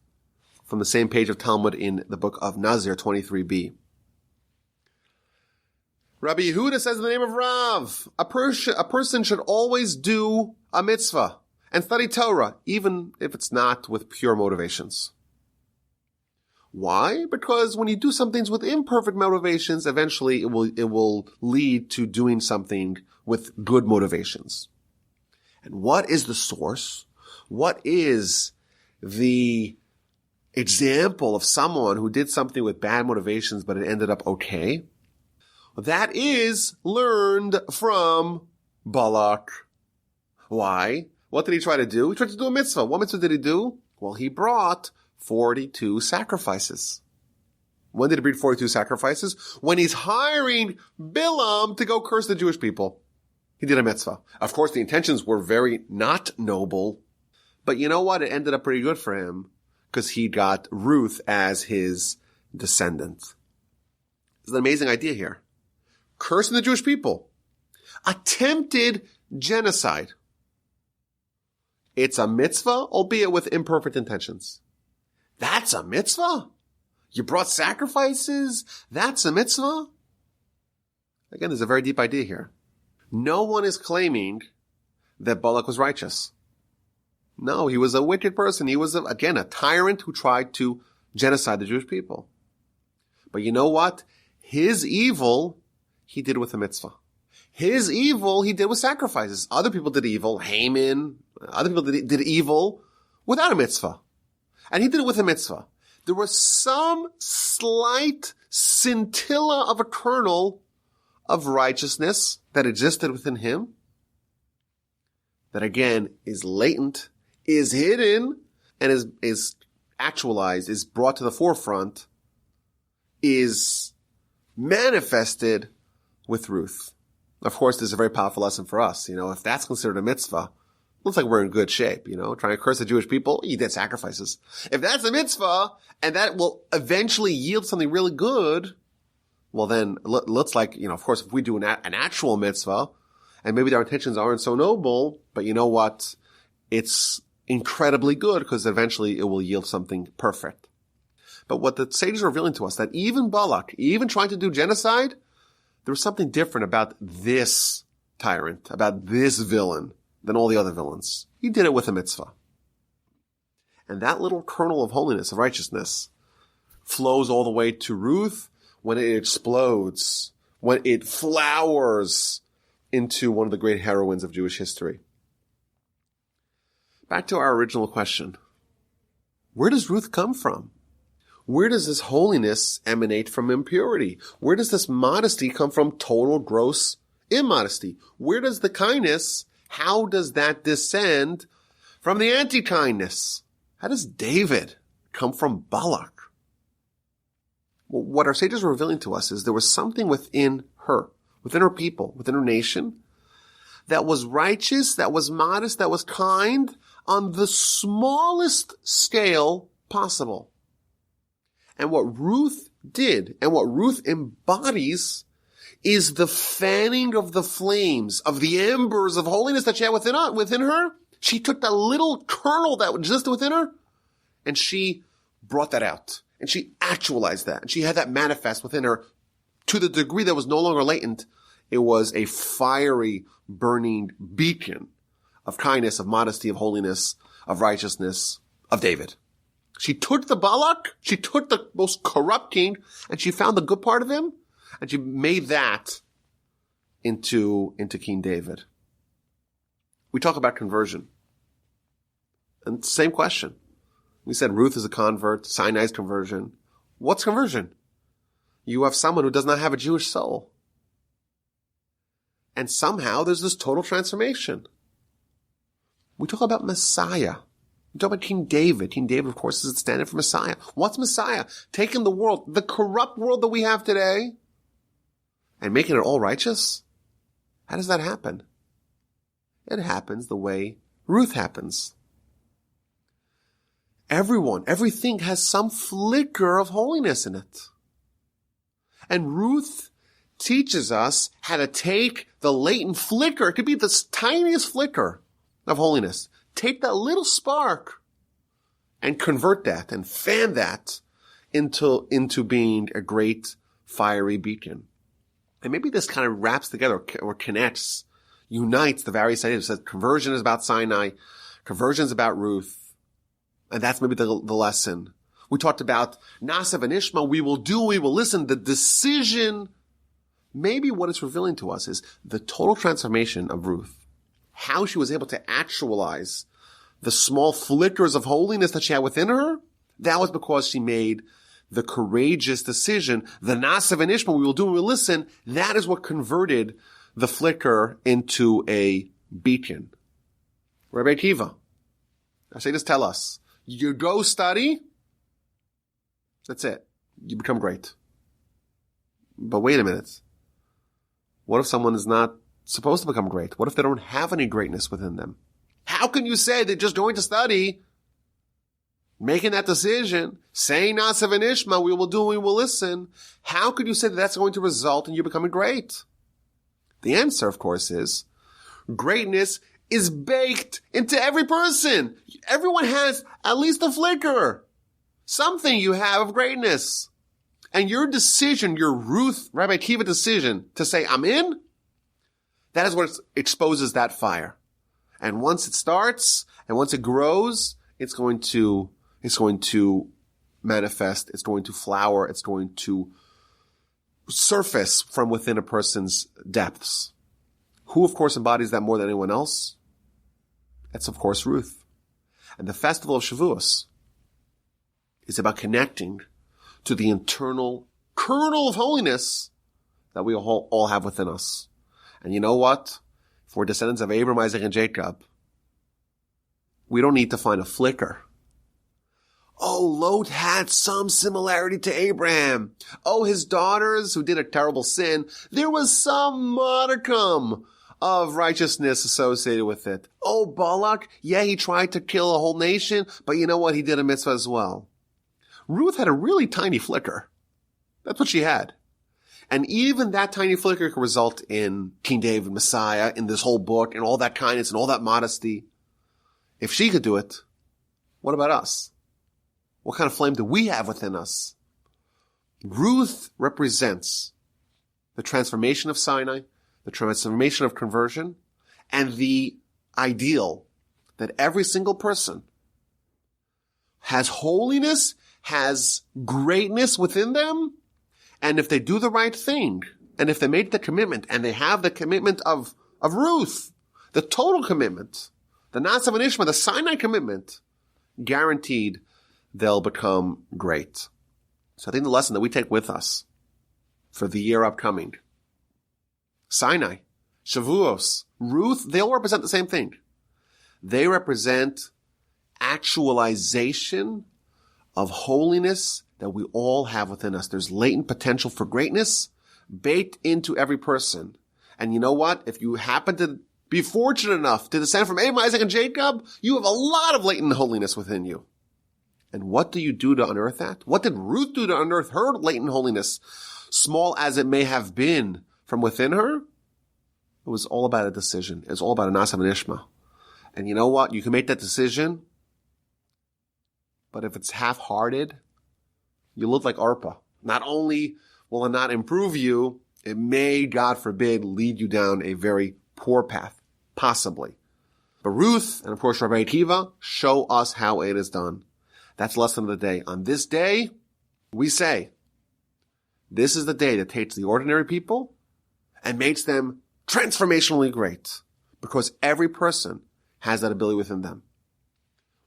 from the same page of Talmud in the book of Nazir 23b. Rabbi Yehuda says in the name of Rav, a person should always do a mitzvah and study Torah, even if it's not with pure motivations. Why? Because when you do some things with imperfect motivations, eventually it will lead to doing something with good motivations. And what is the source? What is the example of someone who did something with bad motivations, but it ended up okay? That is learned from Balak. Why? What did he try to do? He tried to do a mitzvah. What mitzvah did he do? Well, he brought 42 sacrifices. When did he bring 42 sacrifices? When he's hiring Bilam to go curse the Jewish people. He did a mitzvah. Of course, the intentions were very not noble, but you know what? It ended up pretty good for him because he got Ruth as his descendant. It's an amazing idea here. Cursing the Jewish people. Attempted genocide. It's a mitzvah, albeit with imperfect intentions. That's a mitzvah? You brought sacrifices? That's a mitzvah? Again, there's a very deep idea here. No one is claiming that Balak was righteous. No, he was a wicked person. He was, again, a tyrant who tried to genocide the Jewish people. But you know what? His evil, he did with a mitzvah. His evil, he did with sacrifices. Other people did evil. Haman, other people did evil without a mitzvah. And he did it with a mitzvah. There was some slight scintilla of a kernel of righteousness that existed within him. That again is latent, is hidden, and is actualized, is brought to the forefront, is manifested with Ruth. Of course, this is a very powerful lesson for us. If that's considered a mitzvah, looks like we're in good shape, trying to curse the Jewish people, you did sacrifices. If that's a mitzvah, and that will eventually yield something really good, well then, looks like, of course, if we do an actual mitzvah, and maybe our intentions aren't so noble, but you know what? It's incredibly good because eventually it will yield something perfect. But what the sages are revealing to us, that even Balak, even trying to do genocide, there was something different about this tyrant, about this villain, than all the other villains. He did it with a mitzvah. And that little kernel of holiness, of righteousness, flows all the way to Ruth when it explodes, when it flowers into one of the great heroines of Jewish history. Back to our original question. Where does Ruth come from? Where does this holiness emanate from impurity? Where does this modesty come from total gross immodesty? Where does the kindness, how does that descend from the anti-kindness? How does David come from Balak? Well, what our sages are revealing to us is there was something within her people, within her nation, that was righteous, that was modest, that was kind on the smallest scale possible. And what Ruth did and what Ruth embodies is the fanning of the flames, of the embers of holiness that she had within her. She took that little kernel that existed within her, and she brought that out. And she actualized that. And she had that manifest within her to the degree that was no longer latent. It was a fiery, burning beacon of kindness, of modesty, of holiness, of righteousness, of David. She took the Balak, she took the most corrupt king, and she found the good part of him, and she made that into King David. We talk about conversion. And same question. We said Ruth is a convert, Sinai's conversion. What's conversion? You have someone who does not have a Jewish soul. And somehow there's this total transformation. We talk about Messiah. We talk about King David. King David, of course, is the standard for Messiah. What's Messiah? Taking the world, the corrupt world that we have today, and making it all righteous? How does that happen? It happens the way Ruth happens. Everything has some flicker of holiness in it. And Ruth teaches us how to take the latent flicker, it could be the tiniest flicker of holiness, take that little spark and convert that and fan that into being a great fiery beacon. And maybe this kind of wraps together or connects, unites the various ideas. It says conversion is about Sinai, conversion is about Ruth, and that's maybe the lesson. We talked about Nasav and Ishma, we will listen, the decision. Maybe what it's revealing to us is the total transformation of Ruth. How she was able to actualize the small flickers of holiness that she had within her. That was because she made the courageous decision. The Nasav and Ishma, we will listen. That is what converted the flicker into a beacon. Rabbi Akiva, I say this, tell us. You go study, that's it. You become great. But wait a minute. What if someone is not supposed to become great? What if they don't have any greatness within them? How can you say they're just going to study, making that decision, saying Nasav and Ishma, we will listen? How could you say that that's going to result in you becoming great? The answer, of course, is greatness is baked into every person. Everyone has at least a flicker. Something you have of greatness. And your decision, your Ruth, Rabbi Akiva decision to say, I'm in, that is what exposes that fire. And once it starts, and once it grows, it's going to manifest, it's going to flower, it's going to surface from within a person's depths. Who, of course, embodies that more than anyone else? That's, of course, Ruth. And the Festival of Shavuos is about connecting to the internal kernel of holiness that we all have within us. And you know what? If we're descendants of Abraham, Isaac, and Jacob, we don't need to find a flicker. Oh, Lot had some similarity to Abraham. Oh, his daughters who did a terrible sin, there was some modicum of righteousness associated with it. Oh, Balak, yeah, he tried to kill a whole nation, but you know what? He did a mitzvah as well. Ruth had a really tiny flicker. That's what she had. And even that tiny flicker could result in King David, Messiah, in this whole book, and all that kindness and all that modesty. If she could do it, what about us? What kind of flame do we have within us? Ruth represents the transformation of Sinai, the transformation of conversion, and the ideal that every single person has holiness, has greatness within them, and if they do the right thing, and if they make the commitment, and they have the commitment of Ruth, the total commitment, the Nasav and Ishma, the Sinai commitment, guaranteed they'll become great. So I think the lesson that we take with us for the year upcoming, Sinai, Shavuos, Ruth, they all represent the same thing. They represent actualization of holiness that we all have within us. There's latent potential for greatness baked into every person. And you know what? If you happen to be fortunate enough to descend from Abraham, Isaac, and Jacob, you have a lot of latent holiness within you. And what do you do to unearth that? What did Ruth do to unearth her latent holiness, small as it may have been from within her, it was all about a decision. It was all about a nasa v'nishma. And you know what? You can make that decision, but if it's half-hearted, you look like Arpa. Not only will it not improve you, it may, God forbid, lead you down a very poor path, possibly. But Ruth, and of course Rabbi Akiva, show us how it is done. That's the lesson of the day. On this day, we say, this is the day that takes the ordinary people and makes them transformationally great, because every person has that ability within them.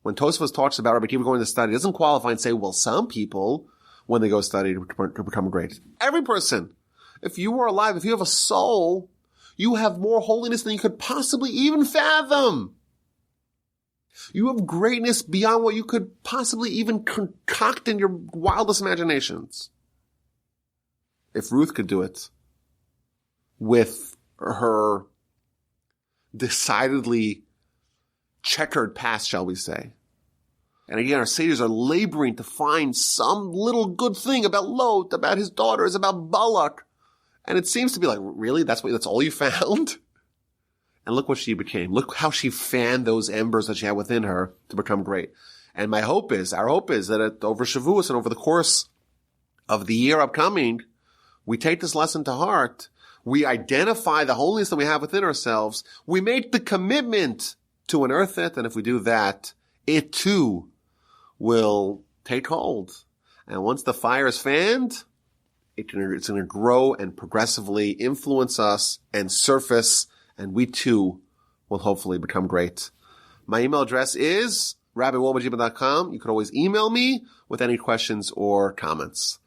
When Tosfos talks about Rabbi Akiva going to study, it doesn't qualify and say, well, some people, when they go study, to become great. Every person. If you are alive, if you have a soul, you have more holiness than you could possibly even fathom. You have greatness beyond what you could possibly even concoct in your wildest imaginations. If Ruth could do it with her decidedly checkered past, shall we say. And again, our sages are laboring to find some little good thing about Lot, about his daughters, about Balak. And it seems to be like, really? That's all you found? And look what she became. Look how she fanned those embers that she had within her to become great. And our hope is that over Shavuos and over the course of the year upcoming, we take this lesson to heart. We identify the holiness that we have within ourselves. We make the commitment to unearth it. And if we do that, it too will take hold. And once the fire is fanned, it's going to grow and progressively influence us and surface, and we too will hopefully become great. My email address is rabbiwolbe@gmail.com. You can always email me with any questions or comments.